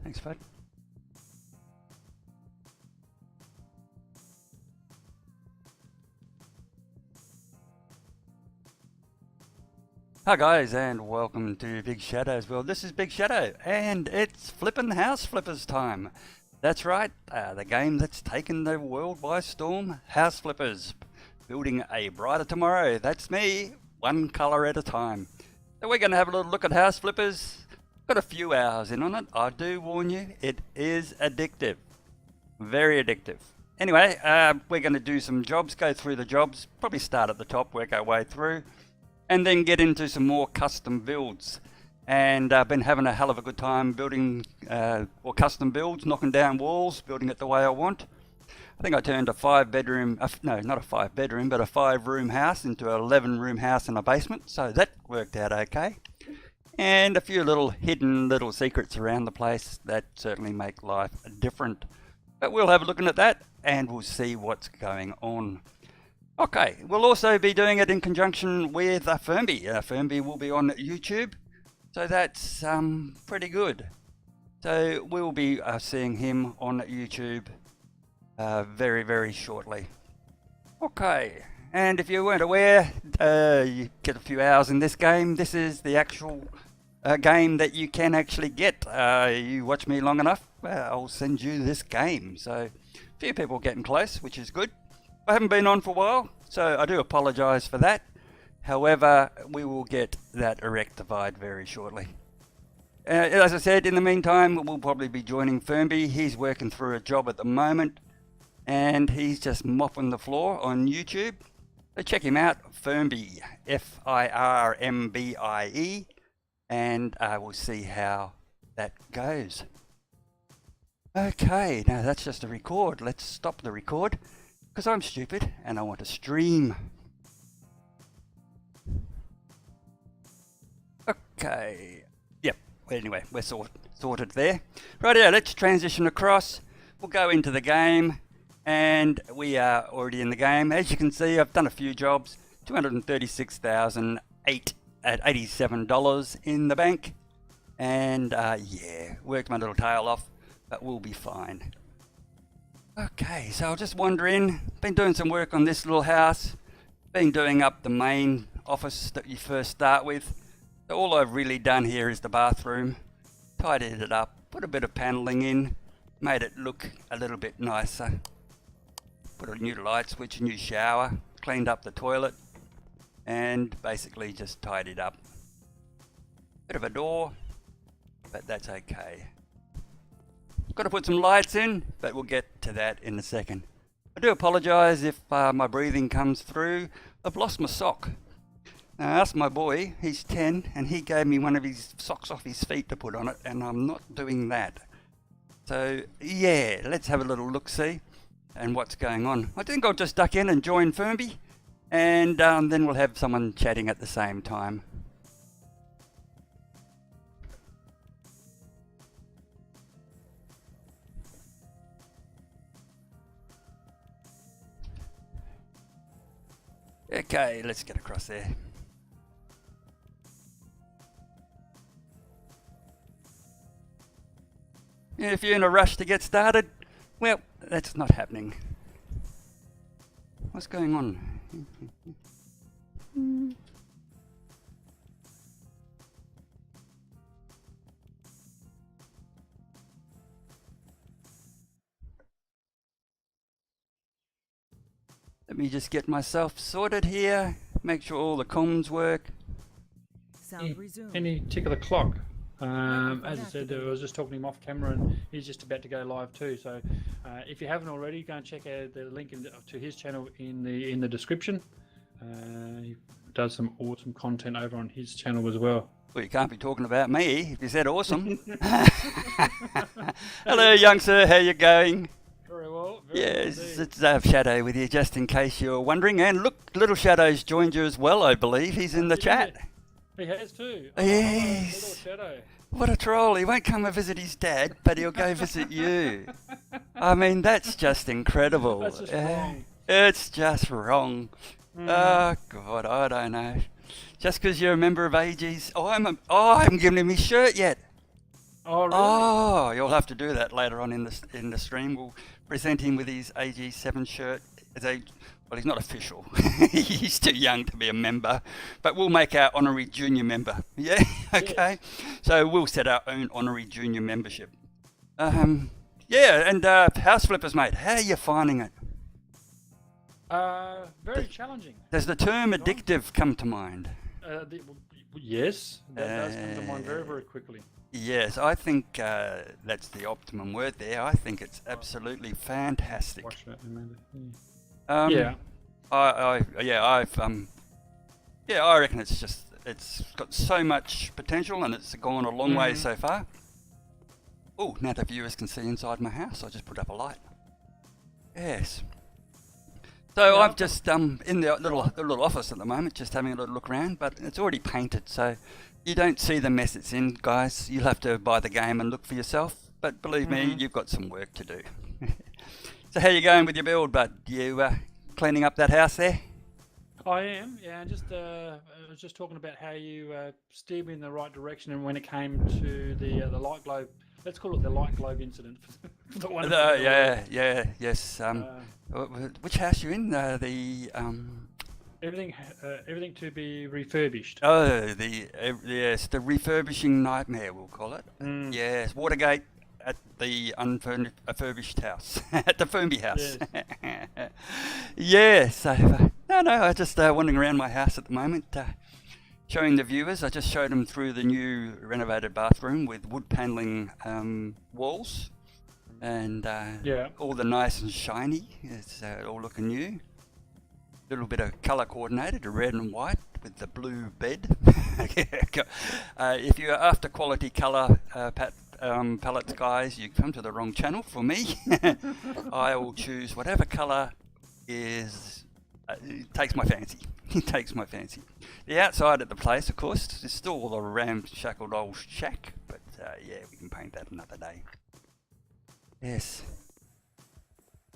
Thanks, bud. Hi guys, and welcome to BigShadowsWorld. This is Big Shadow, and it's flippin' house flippers time. That's right, the game that's taken the world by storm, house flippers. Building a brighter tomorrow. That's me, one colour at a time. So we're going to have a little look at house flippers. Got a few hours in on it. I do warn you, it is addictive. Very addictive. Anyway, we're going to do some jobs, go through the jobs, probably start at the top, work our way through, and then get into some more custom builds. And I've been having a hell of a good time building or custom builds, knocking down walls, building it the way I want. I think I turned a 5-bedroom, no, not a 5-bedroom, but a 5-room house into an 11-room house and a basement. So that worked out okay. And a few little hidden little secrets around the place that certainly make life different. But we'll have a look at that and we'll see what's going on. Okay, we'll also be doing it in conjunction with Firmbie. Firmbie will be on YouTube, so that's pretty good. So we'll be seeing him on YouTube very, very shortly. Okay, and if you weren't aware, you get a few hours in this game. This is the actual game that you can actually get. You watch me long enough, I'll send you this game. So a few people getting close, which is good. I haven't been on for a while, so I do apologise for that. However, we will get that rectified very shortly. As I said, in the meantime, we'll probably be joining Firmbie. He's working through a job at the moment, and he's just mopping the floor on YouTube. So check him out, Firmbie, F-I-R-M-B-I-E, and we'll see how that goes. Okay, now that's just a record. Let's stop the record. Because I'm stupid and I want to stream. Okay. Yep. Anyway, we're sorted there. Right, yeah, let's transition across. We'll go into the game. And we are already in the game. As you can see, I've done a few jobs. $236,008 at $87 in the bank. And yeah, worked my little tail off. But we'll be fine. Okay, so I was just wondering, been doing some work on this little house, been doing up the main office that you first start with. So all I've really done here is the bathroom, tidied it up, put a bit of paneling in, made it look a little bit nicer. Put a new light switch, a new shower, cleaned up the toilet, and basically just tidied up. Bit of a door, but that's okay. Got to put some lights in, but we'll get to that in a second. I do apologise if my breathing comes through. I've lost my sock. Now, I asked my boy, he's 10, and he gave me one of his socks off his feet to put on it, and I'm not doing that. So, yeah, let's have a little look-see and what's going on. I think I'll just duck in and join Firmbie, and then we'll have someone chatting at the same time. Okay, let's get across there. If you're in a rush to get started, well, that's not happening. What's going on? Let me just get myself sorted here, make sure all the comms work. Sound resumed. Any tick of the clock. As I said, I was just talking to him off camera and he's just about to go live too. So if you haven't already, go and check out the link to his channel in the description. He does some awesome content over on his channel as well. Well, you can't be talking about me if you said awesome. Hello, young sir, how you going? Very well. Yes, it's Shadow with you, just in case you're wondering. And look, LittleShadow's joined you as well, I believe. He's in the chat. He has too. Yes. LittleShadow. What a troll. He won't come and visit his dad, but he'll go visit you. I mean, that's just incredible. That's just wrong. It's just wrong. Oh, God, I don't know. Just because you're a member of AG's... Oh, I haven't given him his shirt yet. Oh, really? Oh, you'll have to do that later on in the stream. We'll present him with his AG7 shirt. Well, he's not official. He's too young to be a member, but we'll make our honorary junior member. Yeah, okay. Yes. So we'll set our own honorary junior membership. Yeah, and house flippers, mate. How are you finding it? Very challenging. Does the term addictive come to mind? Yes, that does come to mind very, very quickly. Yes, I think that's the optimum word there. I think it's absolutely fantastic. Watch that, Amanda. Yeah. I reckon it's got so much potential and it's gone a long way so far. Oh, now the viewers can see inside my house. I just put up a light. Yes. So I've just in the little office at the moment, just having a little look around, but it's already painted, so you don't see the mess it's in, guys. You'll have to buy the game and look for yourself. But believe me, you've got some work to do. So how you going with your build, bud? You cleaning up that house there? I am, yeah. And I was just talking about how you steered me in the right direction, and when it came to the light globe, let's call it the light globe incident. For the one. Yes. Which house you in? Everything to be refurbished. Oh, the refurbishing nightmare, we'll call it. Yes, Watergate at the unfurbished house, at the Firmbie house. Yes. So I just wandering around my house at the moment, showing the viewers. I just showed them through the new renovated bathroom with wood paneling walls, and all the nice and shiny. It's all looking new. Little bit of colour coordinated, red and white with the blue bed. If you're after quality colour palettes, guys, you come to the wrong channel for me. I will choose whatever colour takes my fancy. It takes my fancy. The outside of the place, of course, is still a ramshackled old shack, but we can paint that another day. Yes.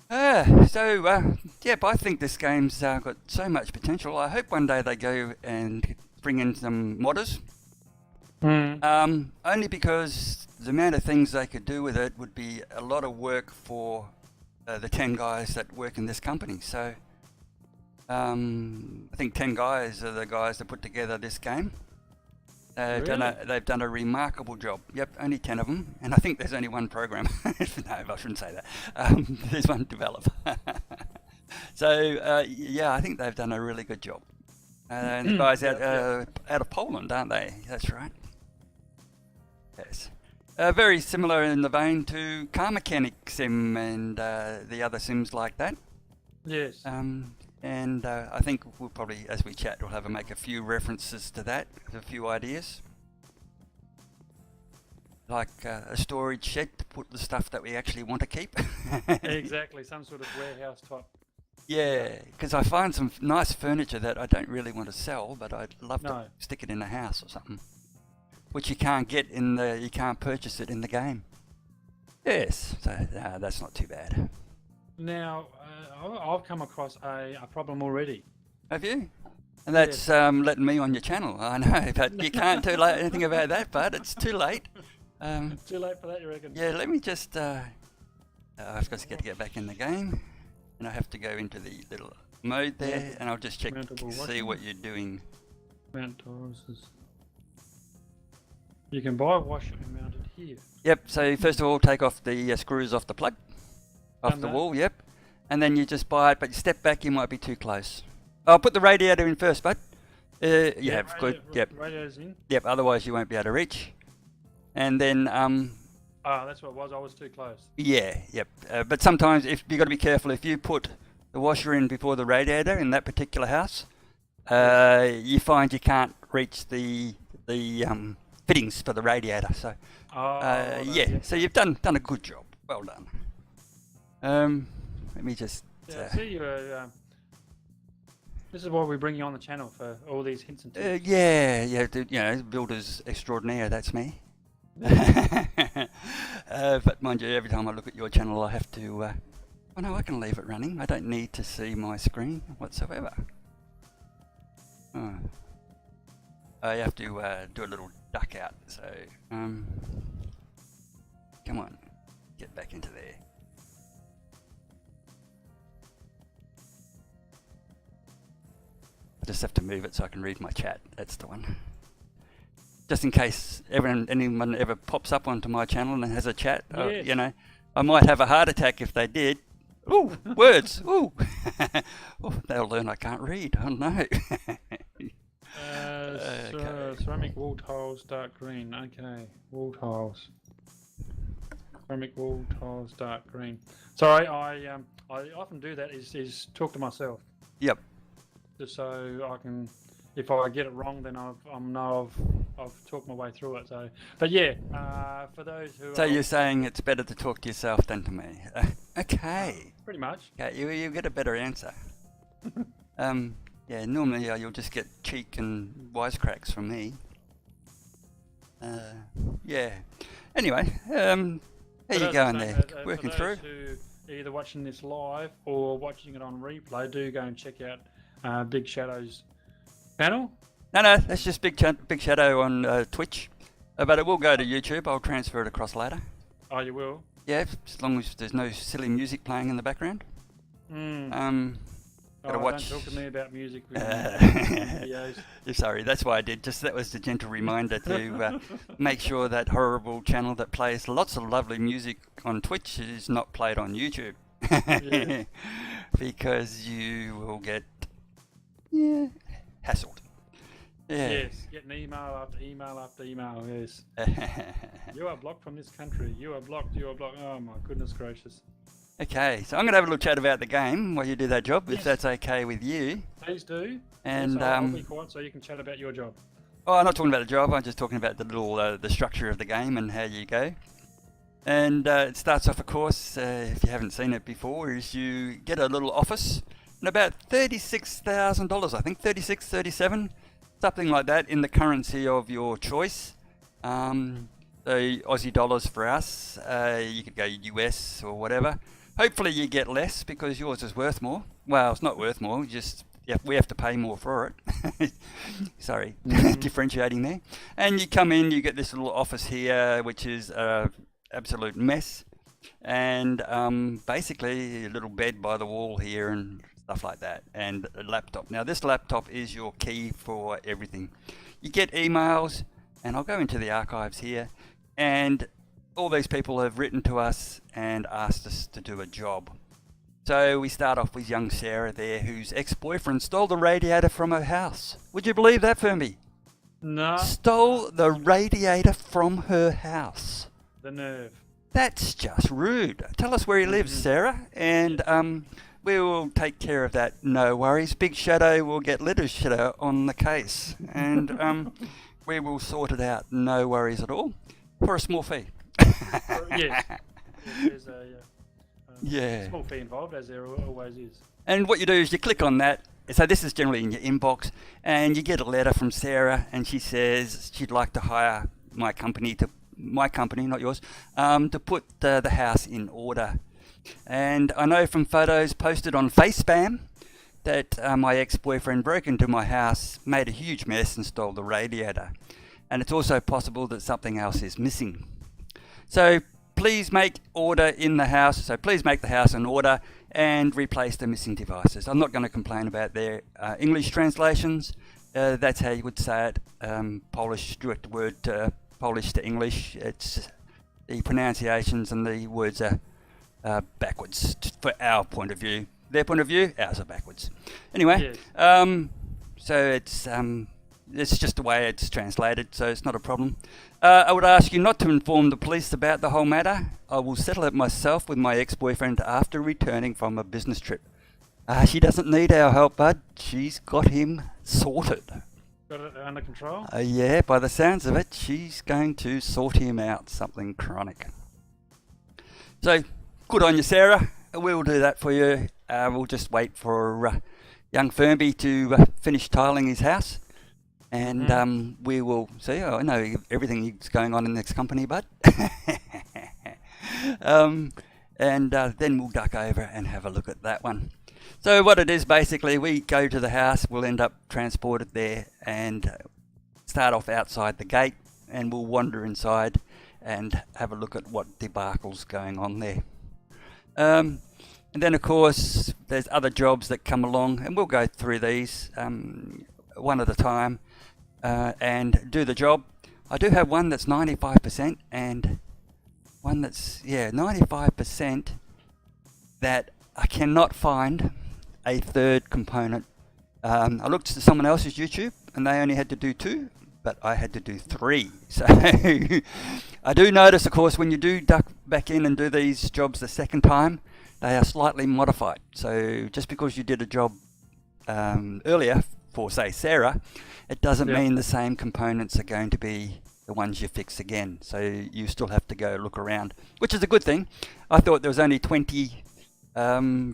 But I think this game's got so much potential. I hope one day they go and bring in some modders. Only because the amount of things they could do with it would be a lot of work for the 10 guys that work in this company. So I think 10 guys are the guys that put together this game. They've done a remarkable job. Yep, only 10 of them, and I think there's only one programmer. No, I shouldn't say that. There's one developer. So I think they've done a really good job. And the guys out of Poland, aren't they? That's right. Yes. Very similar in the vein to Car Mechanic Sim and the other sims like that. Yes. And I think we'll probably, as we chat, we'll make a few references to that, a few ideas. Like a storage shed to put the stuff that we actually want to keep. Exactly, some sort of warehouse type. Yeah, because I find some nice furniture that I don't really want to sell, but I'd love to stick it in a house or something. Which you can't you can't purchase it in the game. Yes, so that's not too bad. Now, I've come across a problem already. Have you? And that's letting me on your channel. I know, but you can't do anything about that, but it's too late. Too late for that, you reckon? Yeah, let me just... I've got to get back in the game. And I have to go into the little mode there, and I'll just check to see what you're doing. Mount tolerances. You can buy a washer and mount it here. Yep, so first of all, take off the screws off the plug. Off the wall, yep. And then you just buy it, but you step back, you might be too close. I'll put the radiator in first, bud. Good. Yep. Radiator's in. Yep, otherwise you won't be able to reach. And then... that's what it was, I was too close. Yeah, yep. But sometimes you've got to be careful. If you put the washer in before the radiator in that particular house, you find you can't reach the fittings for the radiator. So, so you've done a good job. Well done. Let me just... see, this is why we bring you on the channel, for all these hints and tips. Builders extraordinaire, that's me. But mind you, every time I look at your channel I have to... I can leave it running. I don't need to see my screen whatsoever. I have to do a little duck out, so... Come on. Get back into there. I just have to move it so I can read my chat. That's the one. Just in case anyone ever pops up onto my channel and has a chat, Yes. you know, I might have a heart attack if they did. Ooh, words. Ooh. Oh, they'll learn I can't read. Oh no. Ceramic wall tiles, dark green. Okay, wall tiles. Ceramic wall tiles, dark green. Sorry, I often do that. Is talk to myself. Yep. Just so I can, if I get it wrong, then I've talked my way through it. So, but yeah, for those who. So you're saying it's better to talk to yourself than to me? Okay. Pretty much. Okay, you get a better answer. Yeah, normally you'll just get cheek and wisecracks from me. Yeah. Anyway, how you going there? Working through? Who either watching this live or watching it on replay, do go and check out Big Shadow's channel. No, that's just Big Shadow on Twitch. But it will go to YouTube. I'll transfer it across later. Oh, you will? Yeah, as long as there's no silly music playing in the background. Gotta watch. Don't talk to me about music videos. Sorry, that's why I did. Just that was the gentle reminder to make sure that horrible channel that plays lots of lovely music on Twitch is not played on YouTube. Yeah. Because you will get hassled. Yeah. Yes, getting email after email after email, yes. You are blocked from this country. You are blocked. Oh my goodness gracious. Okay, so I'm going to have a little chat about the game while you do that job, if that's okay with you. Please do. And yes, I'll be quiet so you can chat about your job. Oh, I'm not talking about the job. I'm just talking about the little the structure of the game and how you go. And it starts off, of course, if you haven't seen it before, is you get a little office and about $36,000, I think, 36, 37, something like that, in the currency of your choice. The Aussie dollars for us, you could go US or whatever. Hopefully you get less because yours is worth more. Well, it's not worth more, we have to pay more for it. Sorry, differentiating there. And you come in, you get this little office here, which is absolute mess. And basically a little bed by the wall here and stuff like that. And a laptop. Now this laptop is your key for everything. You get emails, and I'll go into the archives here. And all these people have written to us and asked us to do a job. So we start off with young Sarah there, whose ex-boyfriend stole the radiator from her house. Would you believe that, Firmbie? No. Stole the radiator from her house. The nerve. That's just rude. Tell us where he lives, Sarah, and we will take care of that. No worries. Big Shadow will get LittleShadow on the case, and we will sort it out. No worries at all. For a small fee. Yes. There's a small fee involved, as there always is. And what you do is you click on that. So this is generally in your inbox, and you get a letter from Sarah, and she says she'd like to hire my company, not yours, to put the house in order. And I know from photos posted on FaceSpam that my ex-boyfriend broke into my house, made a huge mess, and stole the radiator. And it's also possible that something else is missing. So please make order in the house. So please make the house in order and replace the missing devices. I'm not going to complain about their English translations. That's how you would say it. Polish, direct word Polish to English. It's the pronunciations and the words are backwards for our point of view. Their point of view, ours are backwards. Anyway, yes. So it's just the way it's translated, so it's not a problem. I would ask you not to inform the police about the whole matter. I will settle it myself with my ex-boyfriend after returning from a business trip. She doesn't need our help, bud. She's got him sorted. Got it under control? Yeah, by the sounds of it, she's going to sort him out something chronic. So, good on you, Sarah. We'll do that for you. We'll just wait for young Firmbie to finish tiling his house. And we will see. I know everything that's going on in this company, bud. And then we'll duck over and have a look at that one. So what it is, basically, we go to the house, we'll end up transported there and start off outside the gate, and we'll wander inside. and have a look at what debacle's going on there. And then of course there's other jobs that come along, and we'll go through these one at a time and do the job. I do have one that's 95% and one that's 95% that I cannot find a third component. I looked at someone else's YouTube and they only had to do 2, but I had to do 3. So I do notice, of course, when you do duck back in and do these jobs the second time, they are slightly modified. So just because you did a job earlier for, say, Sarah, it doesn't mean the same components are going to be the ones you fix again. So you still have to go look around, which is a good thing. I thought there was only 20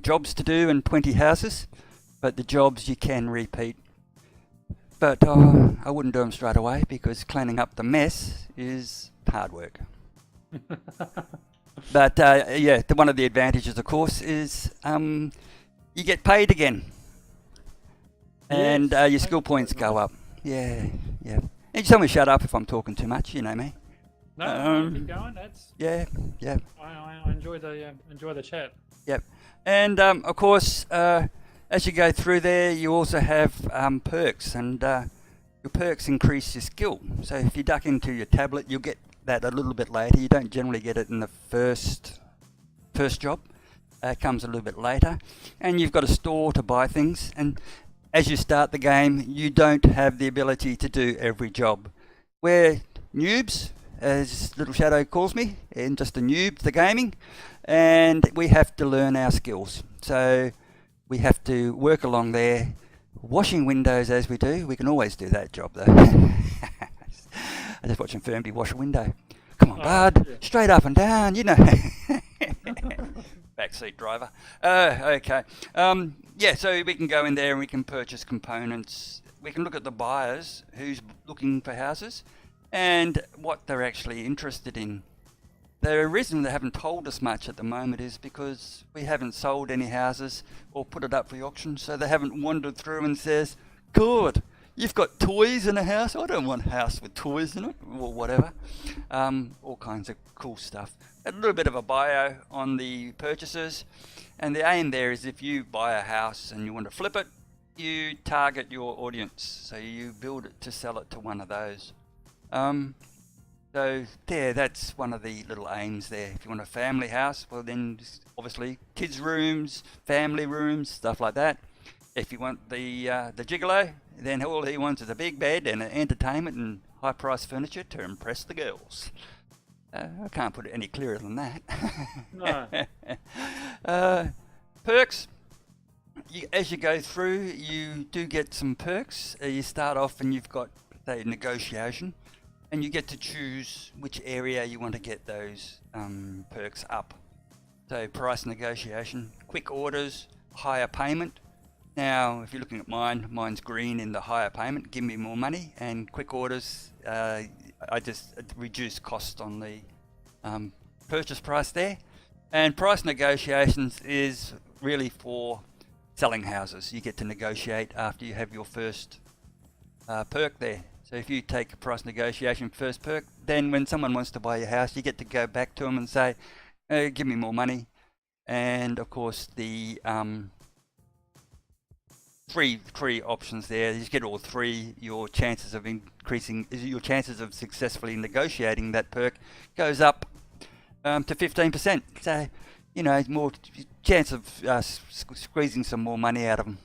jobs to do and 20 houses, but the jobs you can repeat. But I wouldn't do them straight away because cleaning up the mess is hard work. But one of the advantages, of course, is you get paid again, and your skill points go up. Yeah. And you tell me to shut up if I'm talking too much. You know me. No, keep going. That's yeah. I enjoy the chat. Yep. And of course, as you go through there, you also have perks, and your perks increase your skill. So if you duck into your tablet, you'll get that a little bit later. You don't generally get it in the first job. It comes a little bit later, and you've got a store to buy things. And as you start the game, you don't have the ability to do every job. We're noobs, as LittleShadow calls me, and just a noob to gaming, and we have to learn our skills. So we have to work along there, washing windows as we do. We can always do that job though. I'm just watching Firmbie wash a window. Come on, bud, straight up and down, you know. Backseat driver. Okay. So we can go in there and we can purchase components. We can look at the buyers who's looking for houses and what they're actually interested in. The reason they haven't told us much at the moment is because we haven't sold any houses or put it up for the auction, so they haven't wandered through and says, "Good, you've got toys in a house. I don't want a house with toys in it," or whatever. All kinds of cool stuff. A little bit of a bio on the purchasers, and the aim there is if you buy a house and you want to flip it, you target your audience, so you build it to sell it to one of those. So there, that's one of the little aims there. If you want a family house, well then obviously kids rooms, family rooms, stuff like that. If you want the gigolo, then all he wants is a big bed and an entertainment and high price furniture to impress the girls. I can't put it any clearer than that. No. Perks. As you go through, you do get some perks. You start off and you've got, say, negotiation, and you get to choose which area you want to get those perks up. So price negotiation, quick orders, higher payment. Now, if you're looking at mine's green in the higher payment, give me more money, and quick orders, I just reduce cost on the purchase price there. And price negotiations is really for selling houses. You get to negotiate after you have your first perk there. So if you take a price negotiation first perk, then when someone wants to buy your house, you get to go back to them and say, give me more money. And of course the three options there, you get all three, your chances of successfully negotiating that perk goes up to 15%. So, you know, more chance of squeezing some more money out of them.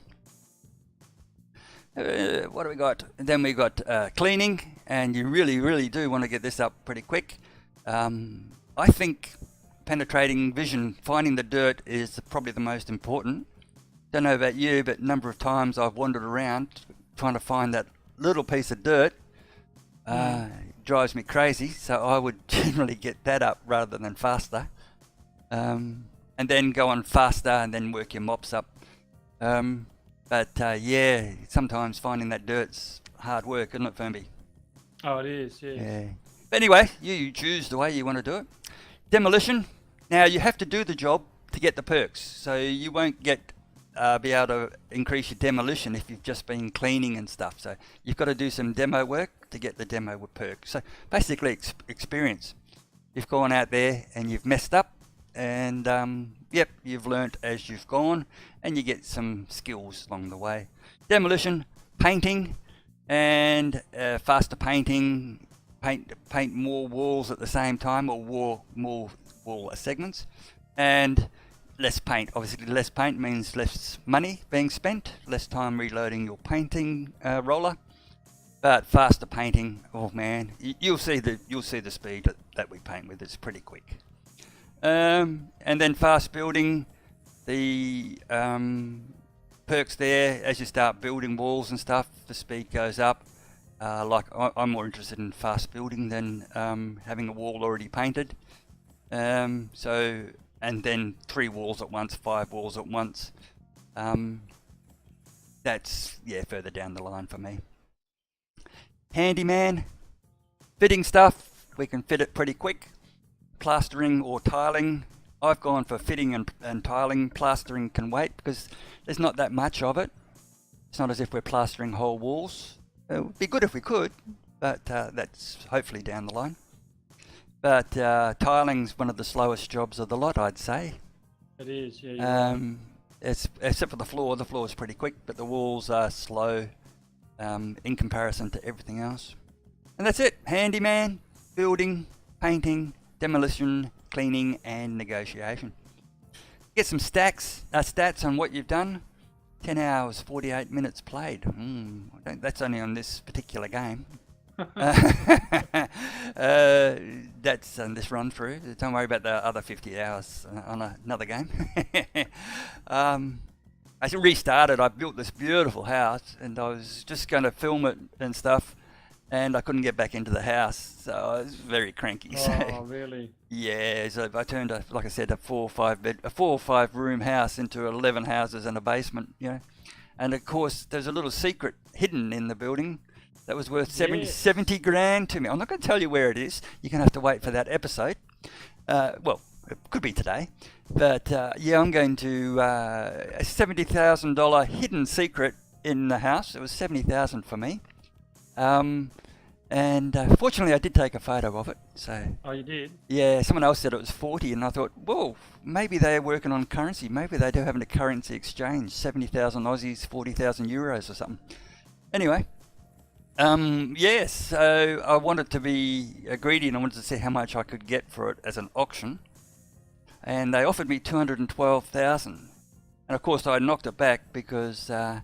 What do we got? And then we got cleaning, and you really do want to get this up pretty quick. I think penetrating vision, finding the dirt, is probably the most important. Don't know about you, but a number of times I've wandered around trying to find that little piece of dirt. Drives me crazy, so I would generally get that up rather than faster. And then go on faster and then work your mops up. Yeah, sometimes finding that dirt's hard work, isn't it, Firmbie? Oh, it is, yes. Yeah. But anyway, you choose the way you want to do it. Demolition. Now, you have to do the job to get the perks, so you won't get be able to increase your demolition if you've just been cleaning and stuff. So you've got to do some demo work to get the demo perk. So basically experience. you've gone out there and you've messed up, and yep, you've learnt as you've gone, and you get some skills along the way. Demolition, painting, and faster painting, paint more walls at the same time, or more wall segments, and less paint. Obviously, less paint means less money being spent, less time reloading your painting roller. But faster painting, oh man, you'll see the speed that we paint with. It's pretty quick. And then fast building, the perks there as you start building walls and stuff, the speed goes up. Like I'm more interested in fast building than having a wall already painted. So, and then 3 walls at once, 5 walls at once. That's, yeah, further down the line for me. Handyman, fitting stuff, we can fit it pretty quick. Plastering or tiling, I've gone for fitting and tiling. Plastering can wait because there's not that much of it. It's not as if we're plastering whole walls. It would be good if we could, but that's hopefully down the line. But tiling's one of the slowest jobs of the lot, I'd say. It is, yeah. Except for the floor. The floor is pretty quick, but the walls are slow in comparison to everything else. And that's it. Handyman, building, painting, demolition, cleaning, and negotiation. Get some stats on what you've done. 10 hours, 48 minutes played. That's only on this particular game. That's this run through. Don't worry about the other 50 hours on another game. I restarted. I built this beautiful house, and I was just going to film it and stuff, and I couldn't get back into the house, so I was very cranky. Oh, so, really? Yeah, so I turned, like I said, a 4 or 5 room house into 11 houses and a basement, you know. And of course, there's a little secret hidden in the building that was worth 70 grand to me. I'm not going to tell you where it is. You're going to have to wait for that episode. Well, it could be today. But yeah, I'm going to a $70,000 hidden secret in the house. It was $70,000 for me. And fortunately, I did take a photo of it. So. Oh, you did? Yeah, someone else said it was 40, and I thought, whoa, maybe they're working on currency. Maybe they do having a currency exchange, 70,000 Aussies, 40,000 euros or something. Anyway, yes, so I wanted to be greedy, and I wanted to see how much I could get for it as an auction. And they offered me 212,000, and of course I knocked it back because I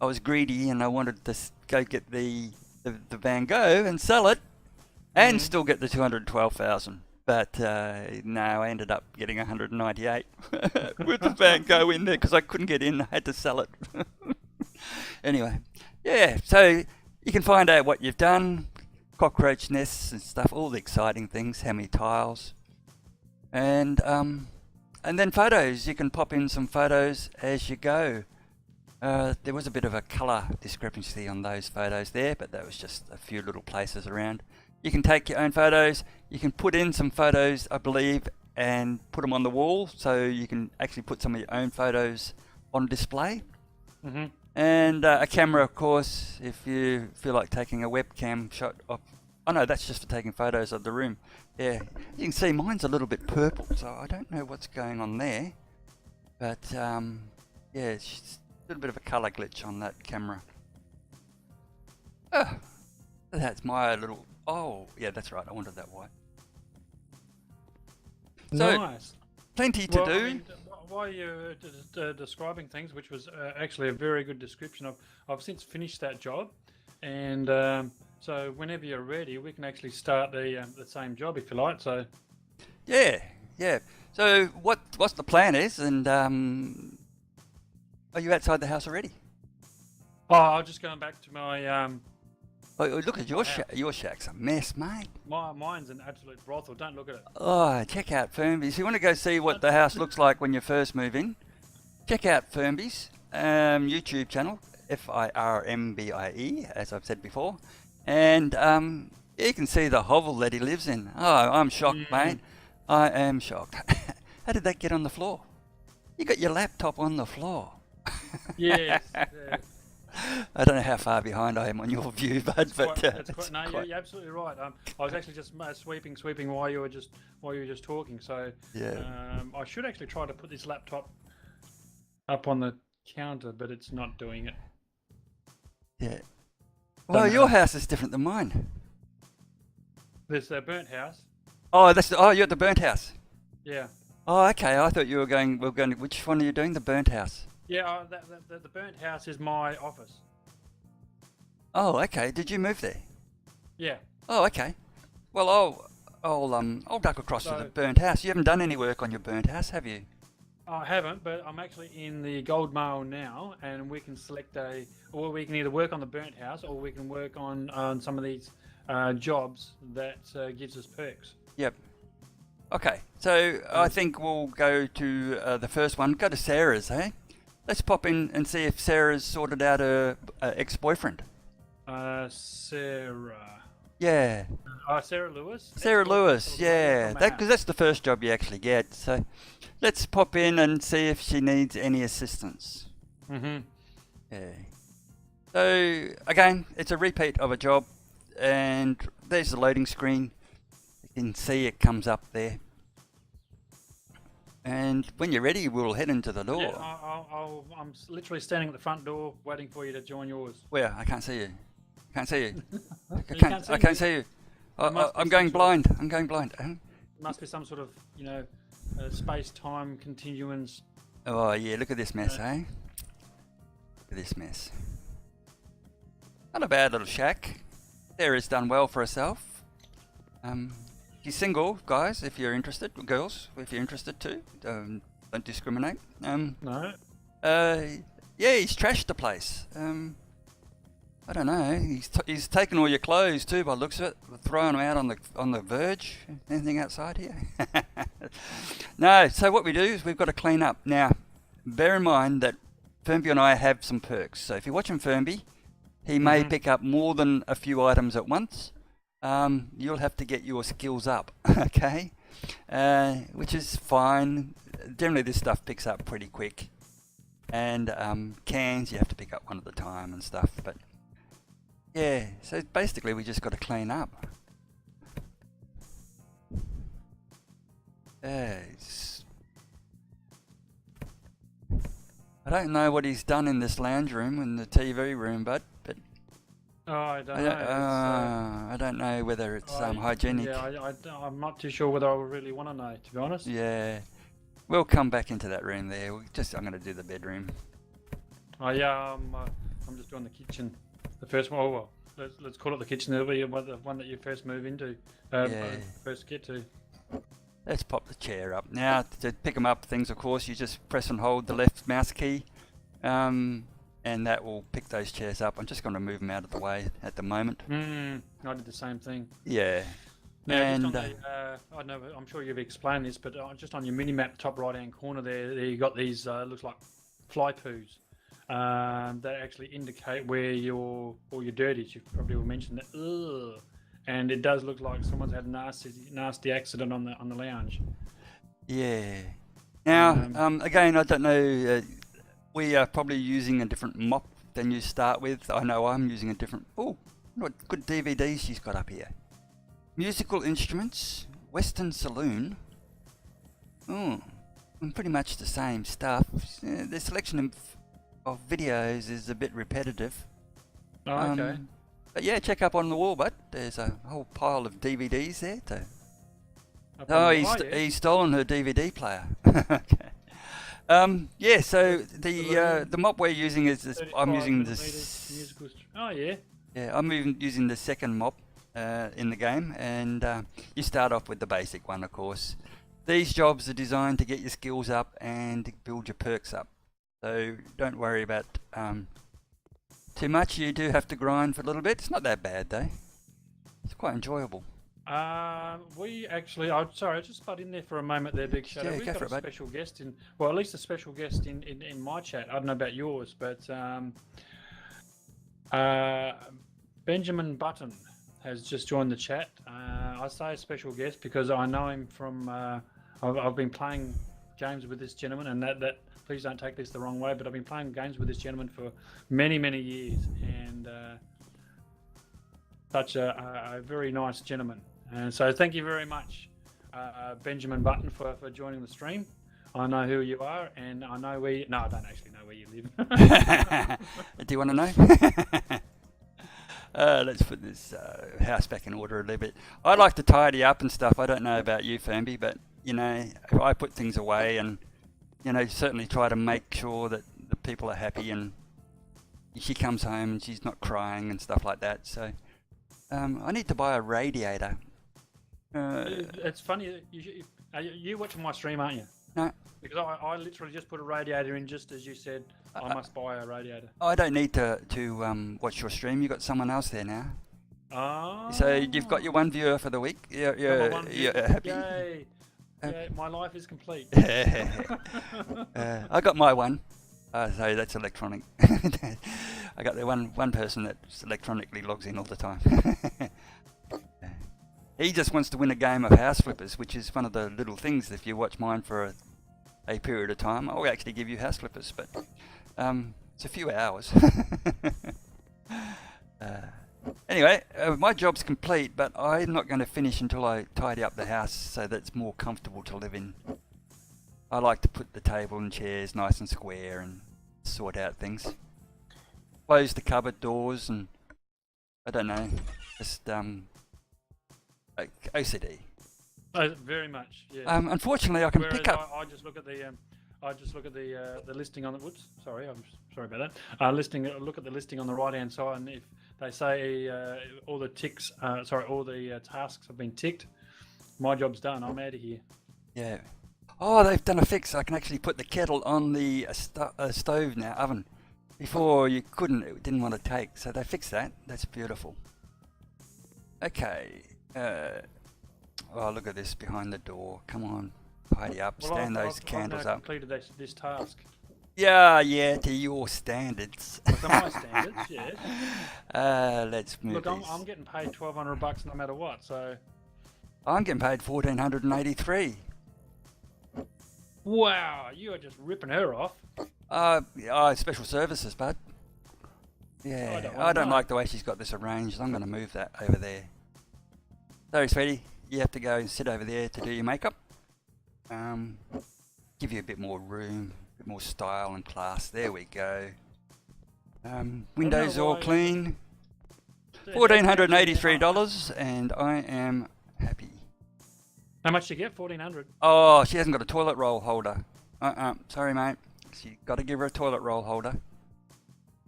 was greedy and I wanted to go get the Van Gogh and sell it, and still get the 212,000. But no, I ended up getting 198 with the Van Gogh in there because I couldn't get in. I had to sell it. Anyway, yeah. So you can find out what you've done, cockroach nests and stuff, all the exciting things. How many tiles, and then photos. You can pop in some photos as you go. There was a bit of a colour discrepancy on those photos there, but that was just a few little places around. You can take your own photos. You can put in some photos, I believe, and put them on the wall, so you can actually put some of your own photos on display. Mm-hmm. And a camera, of course, if you feel like taking a webcam shot of... Oh no, that's just for taking photos of the room. Yeah, you can see mine's a little bit purple, so I don't know what's going on there. But, yeah, it's just a little bit of a colour glitch on that camera. Oh, that's my little... Oh, yeah, that's right. I wanted that white. So, nice. Plenty to do. I mean, while you're describing things, which was actually a very good description of, I've since finished that job, and so whenever you're ready, we can actually start the same job if you like. So. Yeah. So what's the plan is, and are you outside the house already? Oh, I'm just going back to my. Oh, look at your shack. Your shack's a mess, mate. Mine's an absolute brothel. Don't look at it. Oh, check out Firmbie's. You want to go see what the house looks like when you first move in? Check out Firmbie's YouTube channel, Firmbie, as I've said before, and you can see the hovel that he lives in. Oh, I'm shocked, mate. I am shocked. How did that get on the floor? You got your laptop on the floor. Yes. Yeah. I don't know how far behind I am on your view, bud, but you're absolutely right. I was actually just sweeping while you were just talking. So yeah. I should actually try to put this laptop up on the counter, but it's not doing it. Yeah. Well, your house is different than mine. There's a burnt house. Oh, you're at the burnt house. Yeah. Oh, okay. I thought you were going. Which one are you doing? The burnt house. Yeah, the burnt house is my office. Oh, okay. Did you move there? Yeah. Oh, okay. Well, I'll duck across to the burnt house. You haven't done any work on your burnt house, have you? I haven't, but I'm actually in the gold mail now, and we can select or we can either work on the burnt house, or we can work on some of these jobs that gives us perks. Yep. Okay, so I think we'll go to the first one. Go to Sarah's, hey? Let's pop in and see if Sarah's sorted out her ex-boyfriend. Sarah. Yeah. Sara Lewis. Sarah Lewis, yeah. Because that's the first job you actually get. So let's pop in and see if she needs any assistance. Mm-hmm. Yeah. So again, it's a repeat of a job, and there's the loading screen. You can see it comes up there. And when you're ready, we'll head into the door. Yeah, I'm literally standing at the front door waiting for you to join yours. Where? I can't see you. Can't see you. I I can't see you. I'm going blind. I'm going blind. Must be some sort of, space-time continuance. Oh, yeah. Look at this mess, eh? Look at this mess. Not a bad little shack. Sarah's done well for herself. She's single, guys, if you're interested. Girls, if you're interested too. Don't discriminate. No. Yeah, he's trashed the place. I don't know. He's taken all your clothes too, by the looks of it. Throwing them out on the verge. Anything outside here? No. So what we do is we've got to clean up. Now, bear in mind that Firmbie and I have some perks. So if you're watching Firmbie, he may pick up more than a few items at once. You'll have to get your skills up, okay? Which is fine. Generally, this stuff picks up pretty quick. And cans, you have to pick up one at a time and stuff. But yeah, so basically, we just got to clean up. I don't know what he's done in this lounge room and the TV room, but I don't know. I don't know whether it's hygienic. Yeah, I'm not too sure whether I really want to know, to be honest. Yeah, we'll come back into that room there. I'm going to do the bedroom. Oh yeah, I'm just doing the kitchen. The first one. Oh well, let's call it the kitchen. It'll be the one that you first move into. First get to. Let's pop the chair up. Now, to pick them up things, of course, you just press and hold the left mouse key. And that will pick those chairs up. I'm just going to move them out of the way at the moment. I did the same thing. Yeah. Now, and I know, I'm sure you've explained this, but just on your mini-map, top right-hand corner there you got these, looks like fly poos. That actually indicate where all your dirt is. You probably will mention that. Ugh. And it does look like someone's had a nasty accident on the lounge. Yeah. Now, again, I don't know. We are probably using a different mop than you start with. I know I'm using a different. Oh, what good DVDs she's got up here. Musical instruments, Western Saloon. Oh, pretty much the same stuff. The selection of videos is a bit repetitive. Oh, okay. But yeah, check up on the wall, bud. There's a whole pile of DVDs there. He's stolen her DVD player. Okay. Yeah, so the mop we're using is this. I'm using this. Oh yeah. Yeah, I'm using the second mop in the game, and you start off with the basic one, of course. These jobs are designed to get your skills up and build your perks up. So don't worry about too much. You do have to grind for a little bit. It's not that bad though. It's quite enjoyable. We actually, sorry, I just butt in there for a moment there, Big Shadow. Yeah, We've got a special guest in, well, at least a special guest in my chat. I don't know about yours, but Benjamin Button has just joined the chat. I say a special guest because I know him from, I've been playing games with this gentleman, and please don't take this the wrong way, but I've been playing games with this gentleman for many, many years, and such a very nice gentleman. And so thank you very much, Benjamin Button, for joining the stream. I know who you are, and I know where you... No, I don't actually know where you live. Do you want to know? Let's put this house back in order a little bit. I like to tidy up and stuff. I don't know about you, Firmbie, but, you know, I put things away and, you know, certainly try to make sure that the people are happy and she comes home and she's not crying and stuff like that. So I need to buy a radiator. It's funny, you're watching my stream, aren't you? No. Because I literally just put a radiator in just as you said. I must buy a radiator. I don't need to watch your stream. You've got someone else there now. Oh. So you've got your one viewer for the week. You're happy? Yay. Yeah, my life is complete. I got my one. So that's electronic. I got the one person that electronically logs in all the time. He just wants to win a game of house flippers, which is one of the little things. If you watch mine for a period of time, I'll actually give you house flippers, but it's a few hours. Anyway, my job's complete, but I'm not going to finish until I tidy up the house so that it's more comfortable to live in. I like to put the table and chairs nice and square and sort out things. Close the cupboard doors and, I don't know, just OCD. Oh, very much, yeah. Unfortunately, I can pick up. I just look at the listing on the. Whoops, sorry, I'm sorry about that. Look at the listing on the right hand side, and if they say all the tasks have been ticked, my job's done. I'm out of here. Yeah. Oh, they've done a fix. I can actually put the kettle on the stove now, oven. Before you couldn't, it didn't want to take. So they fixed that. That's beautiful. Okay. Oh, look at this behind the door. Come on, tidy up. Well, stand those candles up. I've completed this task. Yeah, to your standards. To my standards, yes. Let's move. Look, I'm getting paid $1,200 no matter what. So I'm getting paid $1,483. Wow, you are just ripping her off. Special services, bud. Yeah, I don't like the way she's got this arranged. I'm going to move that over there. Sorry, sweetie. You have to go and sit over there to do your makeup. Give you a bit more room, a bit more style and class. There we go. Windows all clean. $1,483, and I am happy. How much do you get? $1,400. Oh, she hasn't got a toilet roll holder. Sorry, mate. You got to give her a toilet roll holder.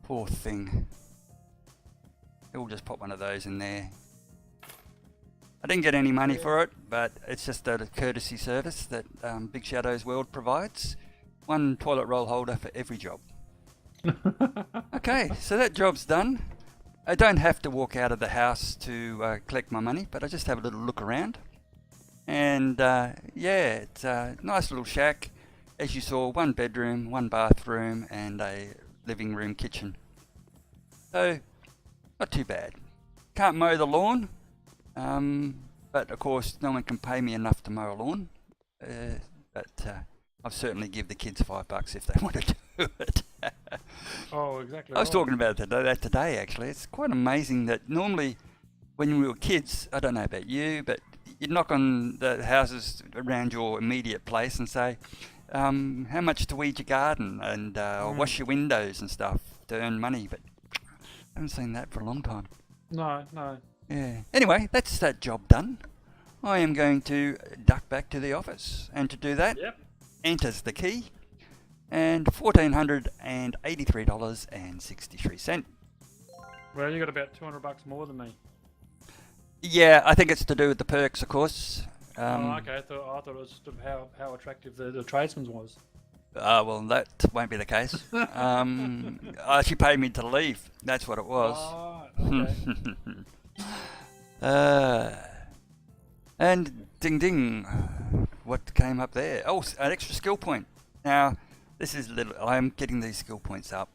Poor thing. We'll just pop one of those in there. I didn't get any money for it, but it's just a courtesy service that BigShadowsWorld provides. One toilet roll holder for every job. Okay, so that job's done. I don't have to walk out of the house to collect my money, but I just have a little look around. And yeah, it's a nice little shack. As you saw, one bedroom, one bathroom, and a living room kitchen. So, not too bad. Can't mow the lawn. But of course, no one can pay me enough to mow a lawn. But I'll certainly give the kids $5 if they want to do it. Oh, exactly. I was talking about that today, actually. It's quite amazing that normally, when we were kids, I don't know about you, but you'd knock on the houses around your immediate place and say, how much to weed your garden and wash your windows and stuff to earn money. But I haven't seen that for a long time. No. Yeah. Anyway, that's that job done. I am going to duck back to the office. And to do that, enters the key. And $1,483.63. Well, you got about $200 more than me. Yeah, I think it's to do with the perks, of course. Okay. I thought it was sort of how attractive the tradesman's was. Well, that won't be the case. She paid me to leave. That's what it was. Oh, okay. And ding ding, what came up there? Oh, an extra skill point. Now, this is I'm getting these skill points up.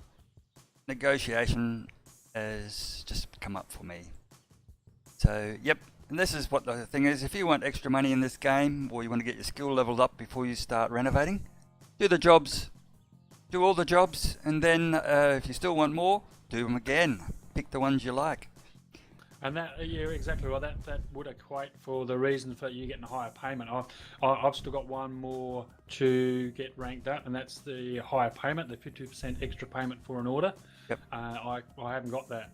Negotiation has just come up for me. So, yep. And this is what the thing is. If you want extra money in this game, or you want to get your skill levels up before you start renovating, do the jobs do all the jobs, and then if you still want more, do them again. Pick the ones you like. And that, yeah, exactly. Well, that would equate for the reason for you getting a higher payment. I've still got one more to get ranked up, and that's the higher payment, the 50% extra payment for an order. Yep. I haven't got that.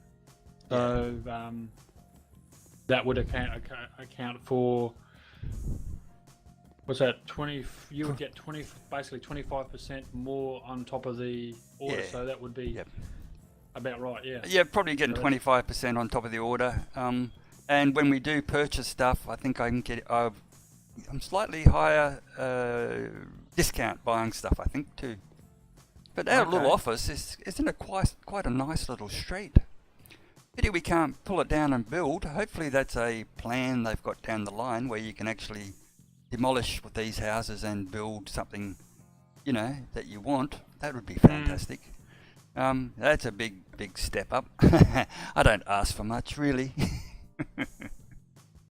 So that would account for, what's that? 20. You would get basically 25% more on top of the order. Yeah. So that would be. Yep. About right, yeah. Yeah, probably getting 25% on top of the order. And when we do purchase stuff, I think I can get I'm slightly higher discount buying stuff, I think, too. But our little office isn't it quite a nice little street? Pity we can't pull it down and build. Hopefully that's a plan they've got down the line where you can actually demolish with these houses and build something, you know, that you want. That would be fantastic. That's a big step up. I don't ask for much, really.